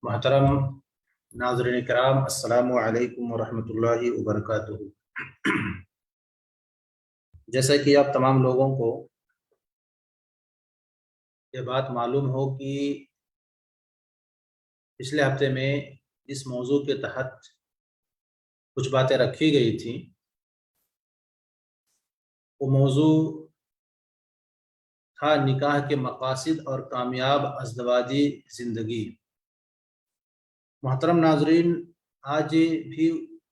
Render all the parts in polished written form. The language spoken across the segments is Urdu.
محترم ناظرین کرام، السلام علیکم ورحمۃ اللہ وبرکاتہ۔ جیسا کہ آپ تمام لوگوں کو یہ بات معلوم ہو کہ پچھلے ہفتے میں اس موضوع کے تحت کچھ باتیں رکھی گئی تھیں، وہ موضوع تھا نکاح کے مقاصد اور کامیاب ازدواجی زندگی۔ محترم ناظرین، آج بھی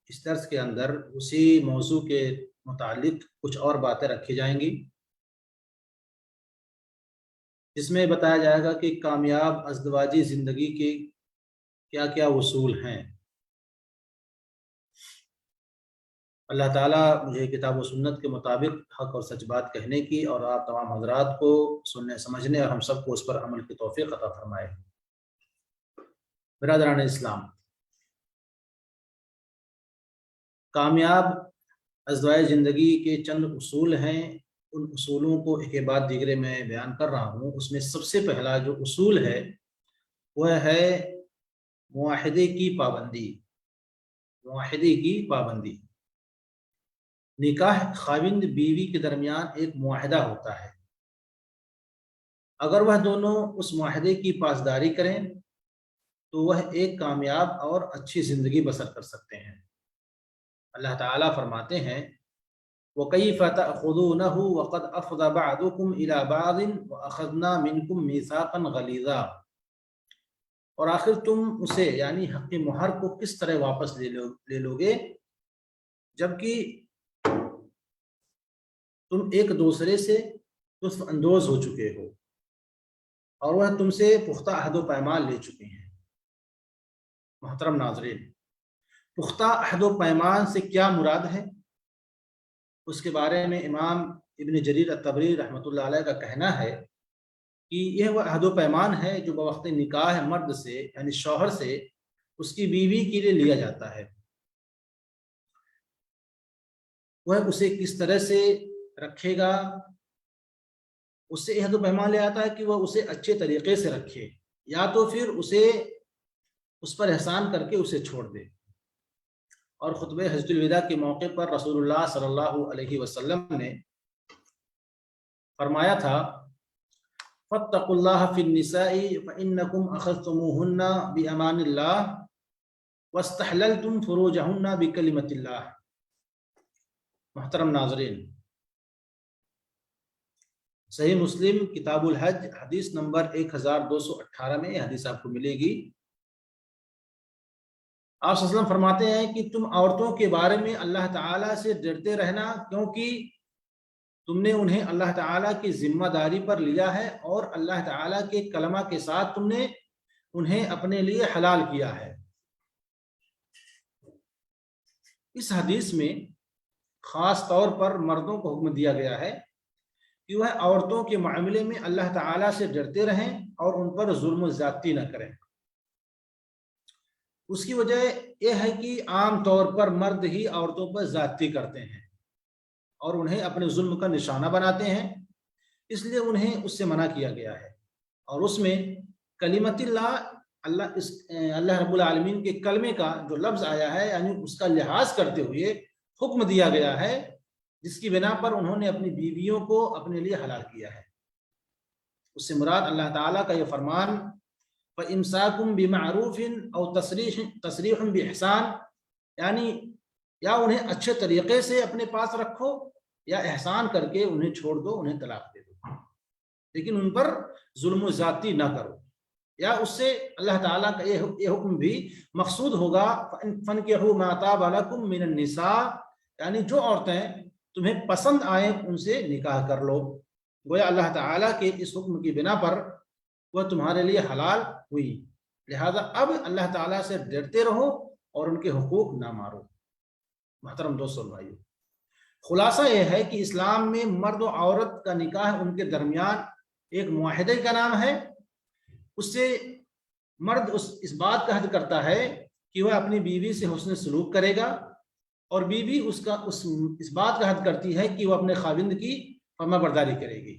اس درس کے اندر اسی موضوع کے متعلق کچھ اور باتیں رکھی جائیں گی، جس میں بتایا جائے گا کہ کامیاب ازدواجی زندگی کے کیا کیا اصول ہیں۔ اللہ تعالیٰ مجھے کتاب و سنت کے مطابق حق اور سچ بات کہنے کی اور آپ تمام حضرات کو سننے سمجھنے اور ہم سب کو اس پر عمل کی توفیق عطا فرمائے۔ برادران اسلام، کامیاب ازدواجی زندگی کے چند اصول ہیں، ان اصولوں کو ایک بعد دیگرے میں بیان کر رہا ہوں۔ اس میں سب سے پہلا جو اصول ہے وہ ہے معاہدے کی پابندی۔ معاہدے کی پابندی، نکاح خاوند بیوی کے درمیان ایک معاہدہ ہوتا ہے۔ اگر وہ دونوں اس معاہدے کی پاسداری کریں تو وہ ایک کامیاب اور اچھی زندگی بسر کر سکتے ہیں۔ اللہ تعالیٰ فرماتے ہیں وَكَيْفَ تَأْخُذُونَهُ وَقَدْ أَفْضَى بَعْضُكُمْ إِلَى بَعْضٍ وَأَخَذْنَا مِنْكُمْ مِيثَاقًا غَلِيظًا، اور آخر تم اسے یعنی حق مہر کو کس طرح واپس لے لو گے جبکہ تم ایک دوسرے سے لطف اندوز ہو چکے ہو اور وہ تم سے پختہ عہد و پیمان لے چکے ہیں۔ محترم ناظرین، پختہ عہد و پیمان سے کیا مراد ہے؟ اس کے بارے میں امام ابن جریر الطبری رحمۃ اللہ علیہ کا کہنا ہے کہ یہ وہ عہد و پیمان ہے جو بوقت نکاح مرد سے یعنی شوہر سے اس کی بیوی کے لیے لیا جاتا ہے۔ وہ اسے کس طرح سے رکھے گا، اس سے عہد و پیمان لے آتا ہے کہ وہ اسے اچھے طریقے سے رکھے یا تو پھر اسے اس پر احسان کر کے اسے چھوڑ دے۔ اور خطبہ حجۃ الوداع کے موقع پر رسول اللہ صلی اللہ علیہ وسلم نے فرمایا تھا فَاتَّقُوا اللَّهَ فِي النِّسَاءِ فَإِنَّكُمْ أَخَذْتُمُوهُنَّ بِأَمَانِ اللَّهِ وَاسْتَحْلَلْتُمْ فُرُوجَهُنَّ بِكَلِمَةِ اللَّهِ۔ محترم ناظرین، صحیح مسلم کتاب الحج حدیث نمبر 1218 میں یہ حدیث آپ کو ملے گی۔ آپ صلی اللہ علیہ وسلم فرماتے ہیں کہ تم عورتوں کے بارے میں اللہ تعالیٰ سے ڈرتے رہنا، کیونکہ تم نے انہیں اللہ تعالیٰ کی ذمہ داری پر لیا ہے اور اللہ تعالیٰ کے کلمہ کے ساتھ تم نے انہیں اپنے لیے حلال کیا ہے۔ اس حدیث میں خاص طور پر مردوں کو حکم دیا گیا ہے کہ وہ عورتوں کے معاملے میں اللہ تعالیٰ سے ڈرتے رہیں اور ان پر ظلم و زیادتی نہ کریں۔ اس کی وجہ یہ ہے کہ عام طور پر مرد ہی عورتوں پر زیادتی کرتے ہیں اور انہیں اپنے ظلم کا نشانہ بناتے ہیں، اس لیے انہیں اس سے منع کیا گیا ہے۔ اور اس میں کلمت اللہ رب العالمین کے کلمے کا جو لفظ آیا ہے یعنی اس کا لحاظ کرتے ہوئے حکم دیا گیا ہے، جس کی بنا پر انہوں نے اپنی بیویوں کو اپنے لیے حلال کیا ہے۔ اس سے مراد اللہ تعالیٰ کا یہ فرمان فَإِمْسَاكُمْ بِمَعْرُوفٍ أَوْ تَسْرِيحٌ بِإِحْسَانٍ، یعنی یا انہیں اچھے طریقے سے اپنے پاس رکھو یا احسان کر کے انہیں چھوڑ دو، انہیں طلاق دے دو، لیکن ان پر ظلم و زیادتی نہ کرو۔ یا اس سے اللہ تعالیٰ کا یہ حکم بھی مقصود ہوگا فَانكِحُوا مَا طَابَ لَكُم مِّنَ النِّسَاءِ، یعنی جو عورتیں تمہیں پسند آئیں ان سے نکاح کر لو۔ گویا اللہ تعالیٰ کے اس حکم کی بنا پر وہ تمہارے لیے حلال ہوئی، لہذا اب اللہ تعالیٰ سے ڈرتے رہو اور ان کے حقوق نہ مارو۔ محترم دوستو بھائیو، خلاصہ یہ ہے کہ اسلام میں مرد و عورت کا نکاح ان کے درمیان ایک معاہدے کا نام ہے۔ اس سے مرد اس بات کا عہد کرتا ہے کہ وہ اپنی بیوی سے حسن سلوک کرے گا اور بیوی اس بات کا عہد کرتی ہے کہ وہ اپنے خاوند کی فرما برداری کرے گی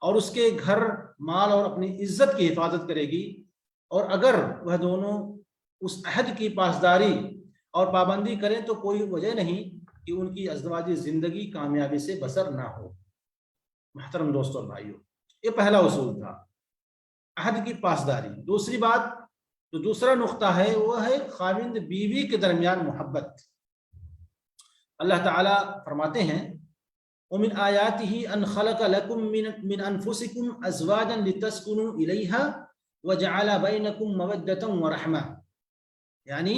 اور اس کے گھر، مال اور اپنی عزت کی حفاظت کرے گی اور اگر وہ دونوں اس عہد کی پاسداری اور پابندی کریں تو کوئی وجہ نہیں کہ ان کی ازدواجی زندگی کامیابی سے بسر نہ ہو۔ محترم دوستوں اور بھائیوں، یہ پہلا اصول تھا، عہد کی پاسداری۔ دوسری بات، جو دوسرا نقطہ ہے وہ ہے خاوند بیوی کے درمیان محبت۔ اللہ تعالیٰ فرماتے ہیں وَمِنْ آيَاتِهِ أَنْ خَلَقَ لَكُم مِّنْ أَنفُسِكُمْ أَزْوَاجًا لِتَسْكُنُوا إِلَيْهَا وَجَعَلَ بَيْنَكُمْ مَوَدَّةً وَرَحْمَةً، یعنی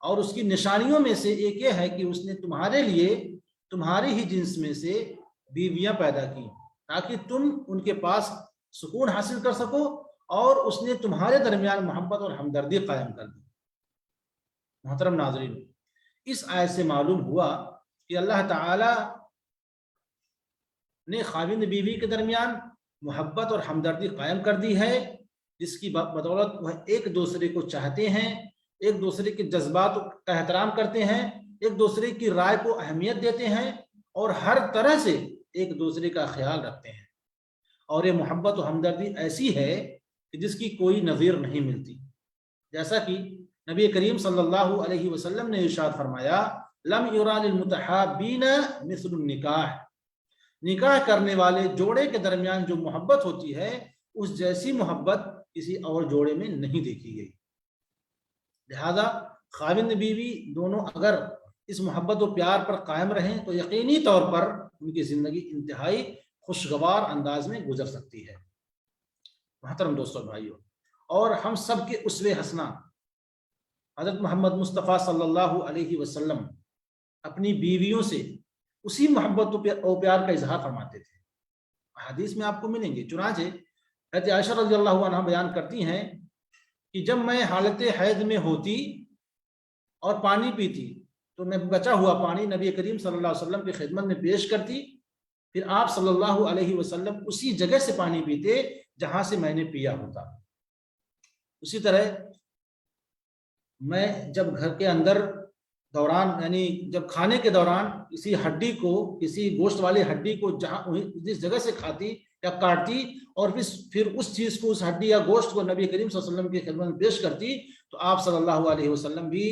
اور اس کی نشانیوں میں سے ایک یہ ہے کہ اس نے تمہارے لیے تمہاری ہی جنس میں سے بیویاں پیدا کی تاکہ تم ان کے پاس سکون حاصل کر سکو، اور اس نے تمہارے درمیان محبت اور ہمدردی قائم کر دی۔ محترم ناظرین، اس آیت سے معلوم ہوا کہ اللہ تعالی نے خاوند بیوی کے درمیان محبت اور ہمدردی قائم کر دی ہے، جس کی بدولت وہ ایک دوسرے کو چاہتے ہیں، ایک دوسرے کے جذبات کا احترام کرتے ہیں، ایک دوسرے کی رائے کو اہمیت دیتے ہیں، اور ہر طرح سے ایک دوسرے کا خیال رکھتے ہیں۔ اور یہ محبت و ہمدردی ایسی ہے کہ جس کی کوئی نظیر نہیں ملتی، جیسا کہ نبی کریم صلی اللہ علیہ وسلم نے ارشاد فرمایا لم یرا للمتحابین مثل النکاح، نکاح کرنے والے جوڑے کے درمیان جو محبت ہوتی ہے اس جیسی محبت کسی اور جوڑے میں نہیں دیکھی گئی۔ لہذا خاوند بیوی دونوں اگر اس محبت و پیار پر قائم رہیں تو یقینی طور پر ان کی زندگی انتہائی خوشگوار انداز میں گزر سکتی ہے۔ محترم دوستوں بھائیوں، اور ہم سب کے اسوے حسنہ حضرت محمد مصطفیٰ صلی اللہ علیہ وسلم اپنی بیویوں سے اسی محبت و پیار کا اظہار فرماتے تھے۔ حدیث میں آپ کو ملیں گے، چنانچہ حضرت عائشہ رضی اللہ عنہا بیان کرتی ہیں کہ جب میں حالت حیض میں ہوتی اور پانی پیتی تو میں بچا ہوا پانی نبی کریم صلی اللہ علیہ وسلم کی خدمت میں پیش کرتی، پھر آپ صلی اللہ علیہ وسلم اسی جگہ سے پانی پیتے جہاں سے میں نے پیا ہوتا۔ اسی طرح میں جب گھر کے اندر دوران یعنی جب کھانے کے دوران کسی ہڈی کو، کسی گوشت والی ہڈی کو جہاں جس جگہ سے کھاتی یا کاٹتی اور پھر اس چیز کو، اس ہڈی یا گوشت کو نبی کریم صلی اللہ علیہ وسلم کی خدمت میں پیش کرتی تو آپ صلی اللہ علیہ وسلم بھی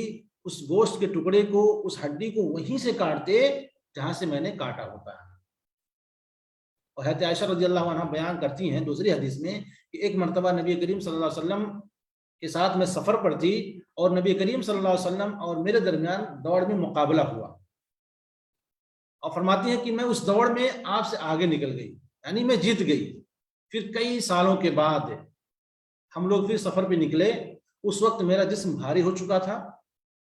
اس گوشت کے ٹکڑے کو، اس ہڈی کو وہیں سے کاٹتے جہاں سے میں نے کاٹا ہوتا ہے۔ اور حضرت عائشہ رضی اللہ عنہ بیان کرتی ہیں دوسری حدیث میں کہ ایک مرتبہ نبی کریم صلی اللہ علیہ وسلم کے ساتھ میں سفر پر تھی اور نبی کریم صلی اللہ علیہ وسلم اور میرے درمیان دوڑ میں مقابلہ ہوا، اور فرماتی ہیں کہ میں اس دوڑ میں آپ سے آگے نکل گئی، یعنی میں جیت گئی۔ پھر کئی سالوں کے بعد ہم لوگ پھر سفر پہ نکلے، اس وقت میرا جسم بھاری ہو چکا تھا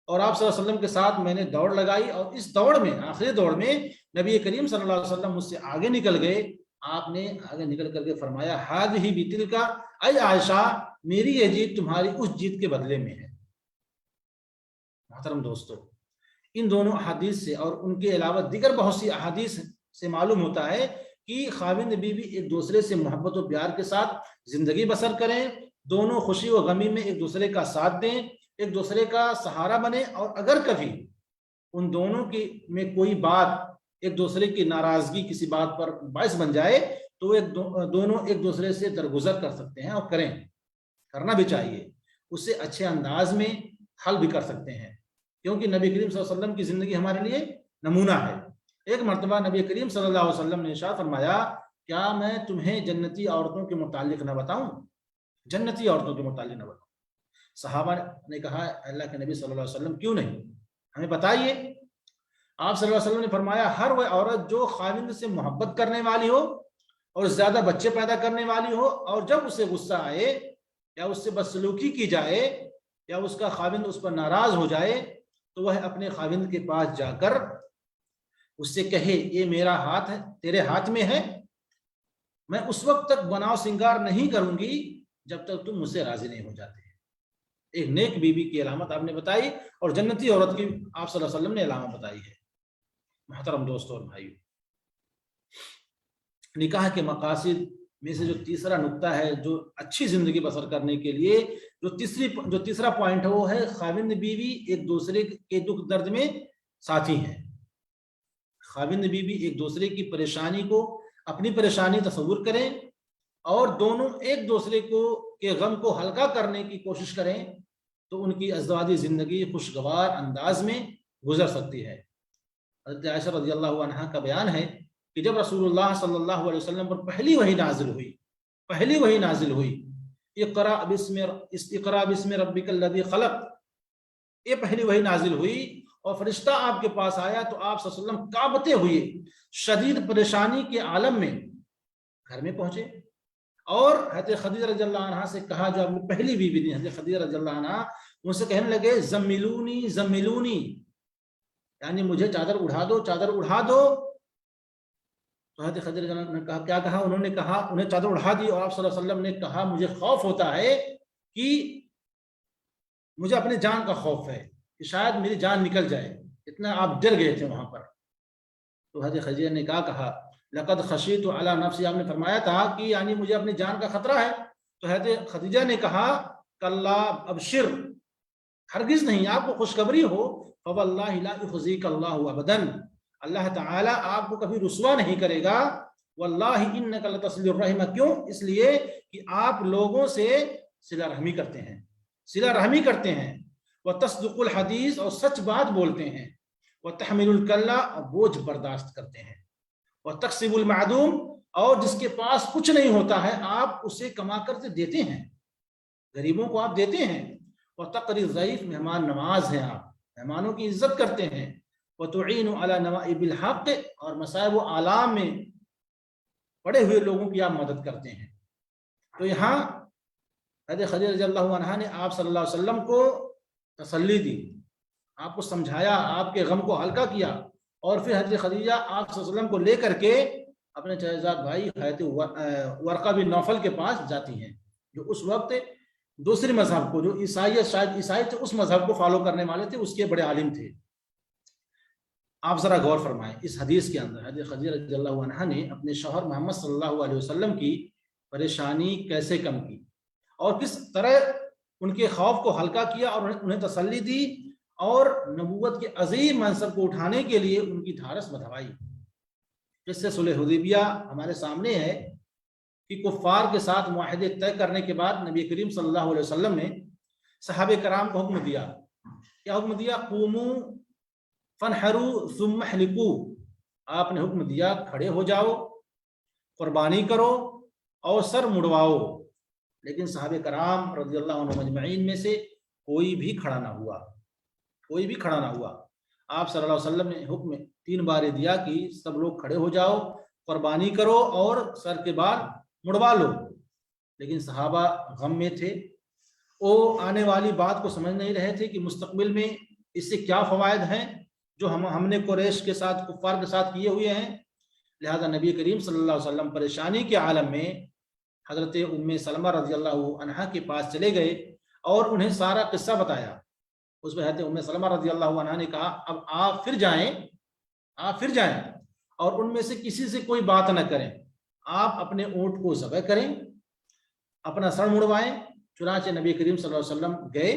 اور آپ صلی اللہ علیہ وسلم کے ساتھ میں نے دوڑ لگائی، اور اس دوڑ میں، آخری دوڑ میں نبی کریم صلی اللہ علیہ وسلم مجھ سے آگے نکل گئے۔ آپ نے آگے نکل کر کے فرمایا ہذہ بتلک، اے عائشہ میری یہ جیت تمہاری اس جیت کے بدلے میں ہے۔ محترم دوستو، ان دونوں احادیث سے اور ان کے علاوہ دیگر بہت سی احادیث سے معلوم ہوتا ہے کہ خاوند بیوی ایک دوسرے سے محبت و پیار کے ساتھ زندگی بسر کریں، دونوں خوشی و غمی میں ایک دوسرے کا ساتھ دیں، ایک دوسرے کا سہارا بنے، اور اگر کبھی ان دونوں کی میں کوئی بات ایک دوسرے کی ناراضگی کسی بات پر باعث بن جائے تو دونوں ایک دوسرے سے درگزر کر سکتے ہیں، اور کرنا بھی چاہیے، اسے اچھے انداز میں حل بھی کر سکتے ہیں، کیونکہ نبی کریم صلی اللہ علیہ وسلم کی زندگی ہمارے لیے نمونہ ہے۔ ایک مرتبہ نبی کریم صلی اللہ علیہ وسلم نے ارشاد فرمایا کیا میں تمہیں جنتی عورتوں کے متعلق نہ بتاؤں؟ جنتی عورتوں کے متعلق نہ بتاؤں؟ صحابہ نے کہا اللہ کے نبی صلی اللہ علیہ وسلم کیوں نہیں، ہمیں بتائیے۔ آپ صلی اللہ علیہ وسلم نے فرمایا ہر وہ عورت جو خاوند سے محبت کرنے والی ہو اور زیادہ بچے پیدا کرنے والی ہو، اور جب اسے غصہ آئے یا اس سے بدسلوکی کی جائے یا اس کا خاوند اس پر ناراض ہو جائے تو وہ اپنے خاوند کے پاس جا کر اس سے کہے یہ میرا ہاتھ ہے، تیرے ہاتھ میں ہے، میں اس وقت تک بناؤ سنگار نہیں کروں گی جب تک تم مجھ سے راضی نہیں ہو جاتے۔ ایک نیک بیوی کی علامت آپ نے بتائی، اور جنتی عورت کی آپ صلی اللہ علیہ وسلم نے علامت بتائی ہے۔ محترم دوستوں اور بھائیو، نکاح کے مقاصد میں سے جو تیسرا نقطہ ہے جو اچھی زندگی بسر کرنے کے لیے جو تیسرا پوائنٹ ہے وہ ہے خاوند بیوی ایک دوسرے کے دکھ درد میں ساتھی ہیں۔ خاوند بیوی ایک دوسرے کی پریشانی کو اپنی پریشانی تصور کریں اور دونوں ایک دوسرے کے غم کو ہلکا کرنے کی کوشش کریں تو ان کی ازدواجی زندگی خوشگوار انداز میں گزر سکتی ہے۔ حضرت عائشہ رضی اللہ عنہا کا بیان ہے کہ جب رسول اللہ صلی اللہ علیہ وسلم پر پہلی وحی نازل ہوئی اقرا بسم ربک الذی خلق، یہ پہلی وحی نازل ہوئی اور فرشتہ آپ کے پاس آیا تو آپ صلی اللہ علیہ وسلم کانپتے ہوئے شدید پریشانی کے عالم میں گھر میں پہنچے، اور حضرت خدیجہ رضی اللہ عنہ سے کہا، جو آپ پہلی بیوی تھی حضرت خدیجہ رضی اللہ عنہ، ان سے کہنے لگے زملونی، یعنی مجھے چادر اڑا دو۔ تو حضرت خدیجہ رضی اللہ عنہ نے کہا، کیا کہا؟ انہوں نے کہا، انہیں چادر اڑا دی، اور آپ صلی اللہ علیہ وسلم نے کہا، مجھے خوف ہوتا ہے کہ مجھے اپنی جان کا خوف ہے کہ شاید میری جان نکل جائے، اتنا آپ ڈر گئے تھے وہاں پر۔ تو حضرت خدیجہ نے کہا لقد خشیت علی نفسی، آپ نے فرمایا تھا کہ یعنی مجھے اپنی جان کا خطرہ ہے۔ تو حضرت خدیجہ نے کہا کلا ابشر، ہرگز نہیں، آپ کو خوشخبری ہو، فواللہ لا یخزیک اللہ ابدا، اللہ تعالیٰ آپ کو کبھی رسوا نہیں کرے گا، واللہ انک لتصل الرحم، کیوں؟ اس لیے کہ آپ لوگوں سے صلہ رحمی کرتے ہیں، وتصدق الحدیث، اور سچ بات بولتے ہیں، وتحمل الکلہ، اور بوجھ برداشت کرتے ہیں، وتکسب المعدوم، اور جس کے پاس کچھ نہیں ہوتا ہے آپ اسے کما کر کے دیتے ہیں، غریبوں کو آپ دیتے ہیں، وتقری الضیف، مہمان نواز ہیں آپ، مہمانوں کی عزت کرتے ہیں، وتعین علی نوائب الحق، اور مصائب و آلام میں پڑے ہوئے لوگوں کی آپ مدد کرتے ہیں۔ تو یہاں حضرت خدیجہ رضی اللہ عنہ نے آپ صلی اللہ علیہ وسلم کو تسلی دی، آپ کو سمجھایا، آپ کے غم کو ہلکا کیا، اور پھر حضرت خدیجہ آپ صلی اللہ علیہ وسلم کو لے کر کے اپنے چچا بھائی حضرت ورقہ بن نوفل کے پاس جاتی ہیں، جو اس وقت دوسری مذہب کو، جو عیسائیت، شاید عیسائی تھے، اس مذہب کو فالو کرنے والے تھے، اس کے بڑے عالم تھے۔ آپ ذرا غور فرمائیں، اس حدیث کے اندر حضرت خدیجہ رضی اللہ عنہا نے اپنے شوہر محمد صلی اللہ علیہ وسلم کی پریشانی کیسے کم کی، اور کس طرح ان کے خوف کو ہلکا کیا اور انہیں تسلی دی، اور نبوت کے عظیم منصب کو اٹھانے کے لیے ان کی دھارس بندھوائی۔ جس سے صلح حدیبیہ ہمارے سامنے ہے کہ کفار کے ساتھ معاہدے طے کرنے کے بعد نبی کریم صلی اللہ علیہ وسلم نے صحابہ کرام کو حکم دیا، کیا حکم دیا؟ قوموا فانحروا ثم احلقوا، آپ نے حکم دیا کھڑے ہو جاؤ، قربانی کرو اور سر مڑواؤ، لیکن صحابہ کرام رضی اللہ عنہم اجمعین میں سے کوئی بھی کھڑا نہ ہوا۔ آپ صلی اللہ علیہ وسلم نے حکم 3 بار دیا کہ سب لوگ کھڑے ہو جاؤ، قربانی کرو اور سر کے بال مڑوا لو، لیکن صحابہ غم میں تھے، وہ آنے والی بات کو سمجھ نہیں رہے تھے کہ مستقبل میں اس سے کیا فوائد ہیں جو ہم نے قریش کے ساتھ، کفار کے ساتھ کیے ہوئے ہیں۔ لہذا نبی کریم صلی اللہ علیہ وسلم پریشانی کے عالم میں حضرت ام سلمہ رضی اللہ عنہا کے پاس چلے گئے اور انہیں سارا قصہ بتایا۔ اس میں حضرت ام سلمہ رضی اللہ عنہا نے کہا اب آپ پھر جائیں اور ان میں سے کسی سے کوئی بات نہ کریں، آپ اپنے اونٹ کو ذبح کریں، اپنا سر مڑوائیں۔ چنانچہ نبی کریم صلی اللہ علیہ وسلم گئے،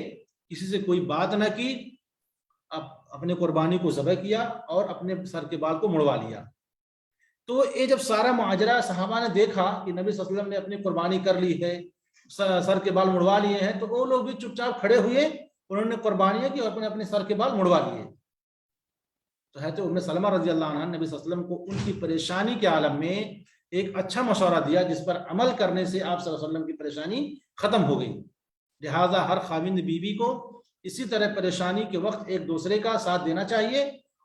کسی سے کوئی بات نہ کی، اپنے قربانی کو ذبح کیا اور اپنے سر کے بال کو مڑوا لیا۔ تو یہ جب سارا معاجرہ صحابہ نے دیکھا کہ نبی صلی اللہ علیہ وسلم نے اپنی قربانی کر لی ہے، سر کے بال مڑوا لیے ہیں، تو وہ لوگ بھی چپ چاپ کھڑے ہوئے، انہوں نے قربانیاں کی اور اپنے سر کے بال مڑوا لیے۔ تو حضرت ام سلمہ رضی اللہ عنہ نبی صلی اللہ علیہ وسلم کو ان کی پریشانی کے عالم میں ایک اچھا مشورہ دیا، جس پر عمل کرنے سے آپ صلی اللہ علیہ وسلم کی پریشانی ختم ہو گئی۔ لہٰذا ہر خاوند بیوی کو اسی طرح پریشانی کے وقت ایک دوسرے کا ساتھ دینا چاہیے،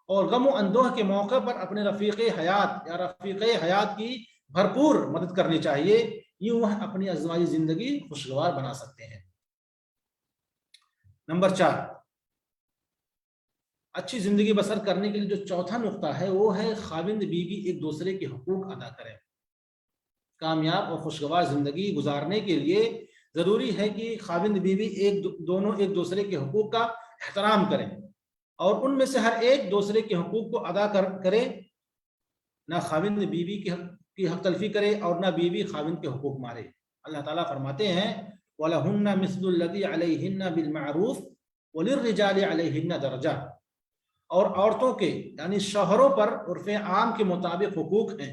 اور غم و اندوہ کے موقع پر اپنے رفیق حیات کی بھرپور مدد کرنی چاہیے، یوں وہ اپنی ازواجی زندگی خوشگوار بنا سکتے ہیں۔ نمبر 4، اچھی زندگی بسر کرنے کے لیے جو چوتھا نقطہ ہے وہ ہے خاوند بیوی ایک دوسرے کے حقوق ادا کریں۔ کامیاب اور خوشگوار زندگی گزارنے کے لیے ضروری ہے کہ خاوند بیوی دونوں ایک دوسرے کے حقوق کا احترام کریں، اور ان میں سے ہر ایک دوسرے کے حقوق کو ادا کرے، نہ خاوند بیوی کی حق تلفی کرے اور نہ بیوی خاوند کے حقوق مارے۔ اللہ تعالیٰ فرماتے ہیں وَلَهُنَّ مِثْلُ الَّذِي عَلَيْهِنَّ بِالْمَعْرُوفِ وَلِلرِّجَالِ عَلَيْهِنَّ دَرَجَةٌ، اور عورتوں کے یعنی شوہروں پر عرف عام کے مطابق حقوق ہیں،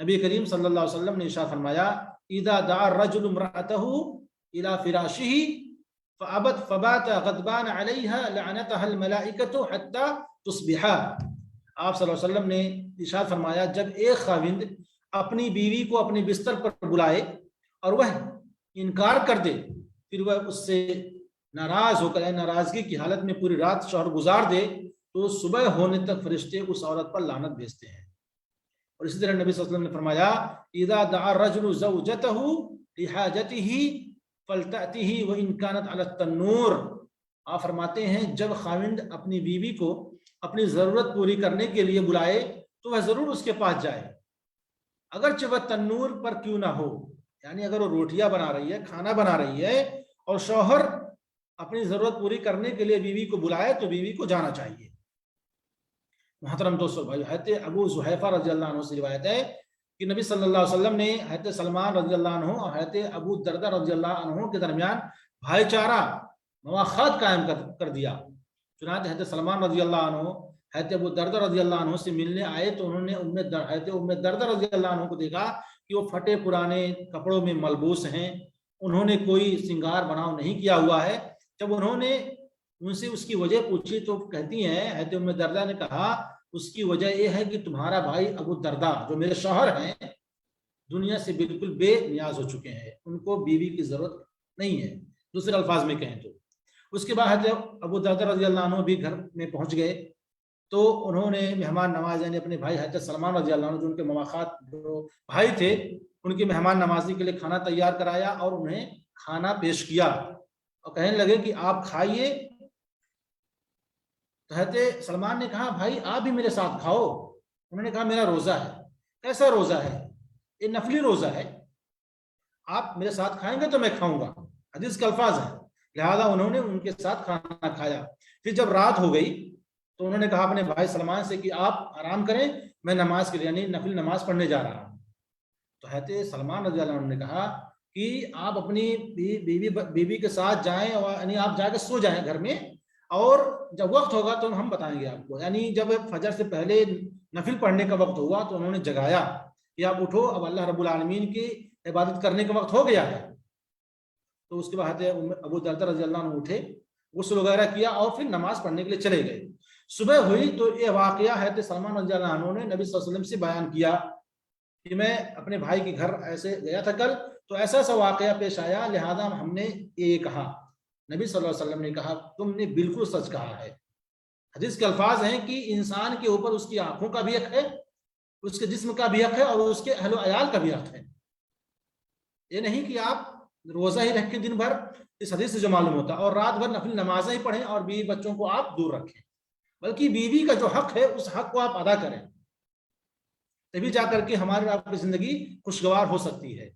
نبی کریم صلی اللہ علیہ وسلم نے ارشاد فرمایا اذا دعا الرجل امرأته الى فراشه فابت فبات غضبان عليها لعنتها الملائکة حتى تصبح. آپ صلی اللہ علیہ وسلم نے ارشاد فرمایا جب ایک خاوند اپنی بیوی کو اپنے بستر پر بلائے اور وہ انکار کر دے، پھر وہ اس سے ناراض ہو کر ناراضگی کی حالت میں پوری رات شوہر گزار دے تو صبح ہونے تک فرشتے اس عورت پر لعنت بھیجتے ہیں. اور اسی طرح نبی صلی اللہ علیہ وسلم نے فرمایا اذا دعا الرجل زوجته لحاجته فلتأته وان كانت على التنور. آپ فرماتے ہیں جب خاوند اپنی بیوی کو اپنی ضرورت پوری کرنے کے لیے بلائے تو وہ ضرور اس کے پاس جائے اگرچہ وہ تنور پر کیوں نہ ہو. یعنی اگر وہ روٹیاں بنا رہی ہے، کھانا بنا رہی ہے اور شوہر اپنی ضرورت پوری کرنے کے لیے بیوی کو بلائے تو بیوی کو جانا چاہیے. محترم دوستو بھائی، حضرت ابو زحیفہ رضی اللہ عنہ سے روایت ہے کہ نبی صلی اللہ علیہ وسلم نے حضرت سلمان رضی اللہ عنہ اور حضرت ابو دردہ رضی اللہ عنہ کے درمیان بھائی چارہ مواخات قائم کر دیا. چنانچہ حضرت سلمان رضی اللہ عنہ حضرت ابو دردہ رضی اللہ عنہ سے ملنے آئے تو انہوں نے حضرت ام دردہ رضی اللہ عنہ کو دیکھا کہ وہ پھٹے پرانے کپڑوں میں ملبوس ہیں، انہوں نے کوئی سنگار بناؤ نہیں کیا ہوا ہے. جب انہوں نے ان سے اس کی وجہ پوچھی تو کہتی ہیں حضرت ام دردہ نے کہا اس کی وجہ یہ ہے کہ تمہارا بھائی ابو دردہ جو میرے شوہر ہیں دنیا سے بالکل بے نیاز ہو چکے ہیں، ان کو بیوی کی ضرورت نہیں ہے، دوسرے الفاظ میں کہیں تو. اس کے بعد حضرت ابو دردہ رضی اللہ عنہ بھی گھر میں پہنچ گئے تو انہوں نے مہمان نواز یعنی اپنے بھائی حضرت سلمان رضی اللہ عنہ جو ان کے مواخات جو بھائی تھے ان کی مہمان نوازی کے لیے کھانا تیار کرایا اور انہیں کھانا پیش کیا اور کہنے لگے کہ آپ کھائیے. تو حضرت سلمان نے کہا بھائی آپ بھی میرے ساتھ کھاؤ. انہوں نے کہا میرا روزہ ہے. کیسا روزہ ہے؟ یہ نفلی روزہ ہے، آپ میرے ساتھ کھائیں گے تو میں کھاؤں گا، حدیث کے الفاظ ہیں. لہذا انہوں نے ان کے ساتھ کھانا کھایا. پھر جب رات ہو گئی تو انہوں نے کہا اپنے بھائی سلمان سے کہ آپ آرام کریں، میں نماز کے لیے یعنی نفل نماز پڑھنے جا رہا ہوں. تو حضرت سلمان رضی اللہ عنہ نے کہا کہ آپ اپنی بیوی کے ساتھ جائیں اور یعنی آپ جا کے سو جائیں گھر میں، اور جب وقت ہوگا تو ہم بتائیں گے آپ کو. یعنی جب فجر سے پہلے نفل پڑھنے کا وقت ہوا تو انہوں نے جگایا کہ آپ اٹھو، اب اللہ رب العالمین کی عبادت کرنے کا وقت ہو گیا ہے. تو اس کے بعد ابو دردہ رضی اللہ عنہ اٹھے، غسل وغیرہ کیا اور پھر نماز پڑھنے کے لیے چلے گئے. صبح ہوئی تو یہ واقعہ حضرت سلمان رضی اللہ عنہ نے نبی صلی اللہ علیہ وسلم سے بیان کیا کہ میں اپنے بھائی کے گھر ایسے گیا تھا کل تو ایسا ایسا واقعہ پیش آیا، لہذا ہم نے یہ کہا. نبی صلی اللہ علیہ وسلم نے کہا تم نے بالکل سچ کہا ہے. حدیث کے الفاظ ہیں کہ انسان کے اوپر اس کی آنکھوں کا بھی حق ہے، اس کے جسم کا بھی حق ہے اور اس کے اہل و عیال کا بھی حق ہے. یہ نہیں کہ آپ روزہ ہی رکھیں دن بھر، اس حدیث سے جو معلوم ہوتا، اور رات بھر نفل نمازیں ہی پڑھیں اور بیوی بچوں کو آپ دور رکھیں، بلکہ بیوی کا جو حق ہے اس حق کو آپ ادا کریں، تبھی جا کر کے ہماری آپ کی زندگی خوشگوار ہو سکتی ہے.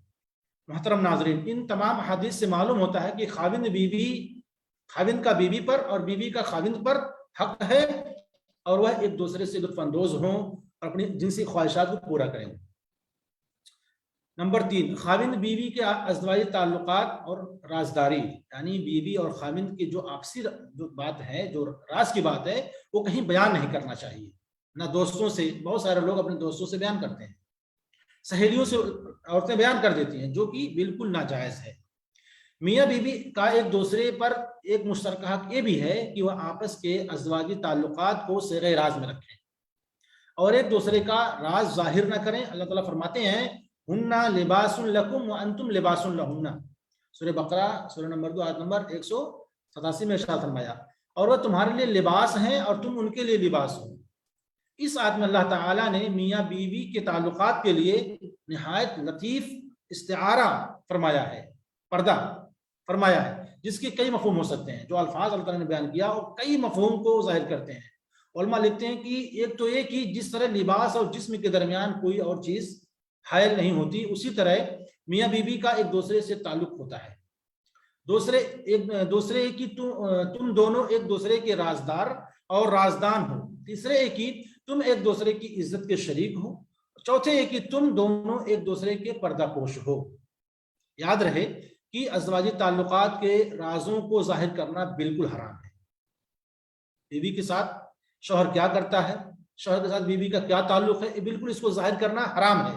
محترم ناظرین، ان تمام حدیث سے معلوم ہوتا ہے کہ خاوند کا بیوی پر اور بیوی کا خاوند پر حق ہے اور وہ ایک دوسرے سے لطف اندوز ہوں اور اپنی جنسی خواہشات کو پورا کریں. نمبر 3، خاوند بیوی کے ازدواجی تعلقات اور رازداری، یعنی بیوی اور خاوند کی جو آپسی جو بات ہے، جو راز کی بات ہے، وہ کہیں بیان نہیں کرنا چاہیے. نہ دوستوں سے، بہت سارے لوگ اپنے دوستوں سے بیان کرتے ہیں، سہیلیوں سے عورتیں بیان کر دیتی ہیں، جو کہ بالکل ناجائز ہے. میاں بیوی کا ایک دوسرے پر ایک مشترکہ حق یہ بھی ہے کہ وہ آپس کے ازدواجی تعلقات کو صیغہ راز میں رکھیں اور ایک دوسرے کا راز ظاہر نہ کریں. اللہ تعالیٰ فرماتے ہیں ہن لباس لکم وانتم لباس لہن، سورہ بقرہ سورہ نمبر 2 آیت نمبر 187 میں ارشاد فرمایا، اور وہ تمہارے لیے لباس ہیں اور تم ان کے لیے لباس ہو. اس آیت میں اللہ تعالیٰ نے میاں بیوی کے تعلقات کے لیے نہایت لطیف استعارہ فرمایا ہے، پردہ فرمایا ہے، جس کے کئی مفہوم ہو سکتے ہیں. جو الفاظ اللہ تعالیٰ نے بیان کیا اور کئی مفہوم کو ظاہر کرتے ہیں. علماء لکھتے ہیں کہ ایک تو یہ کہ جس طرح لباس اور جسم کے درمیان کوئی اور چیز حائل نہیں ہوتی، اسی طرح میاں بیوی کا ایک دوسرے سے تعلق ہوتا ہے. دوسرے کہ تم دونوں ایک دوسرے کے رازدار اور رازدان ہو. تیسرے ایک کہ تم ایک دوسرے کی عزت کے شریک ہو. چوتھے ایک کہ تم دونوں ایک دوسرے کے پردہ پوش ہو. یاد رہے کہ ازدواجی تعلقات کے رازوں کو ظاہر کرنا بالکل حرام ہے. بیوی کے ساتھ شوہر کیا کرتا ہے، شوہر کے ساتھ بیوی کا کیا تعلق ہے، بالکل اس کو ظاہر کرنا حرام ہے.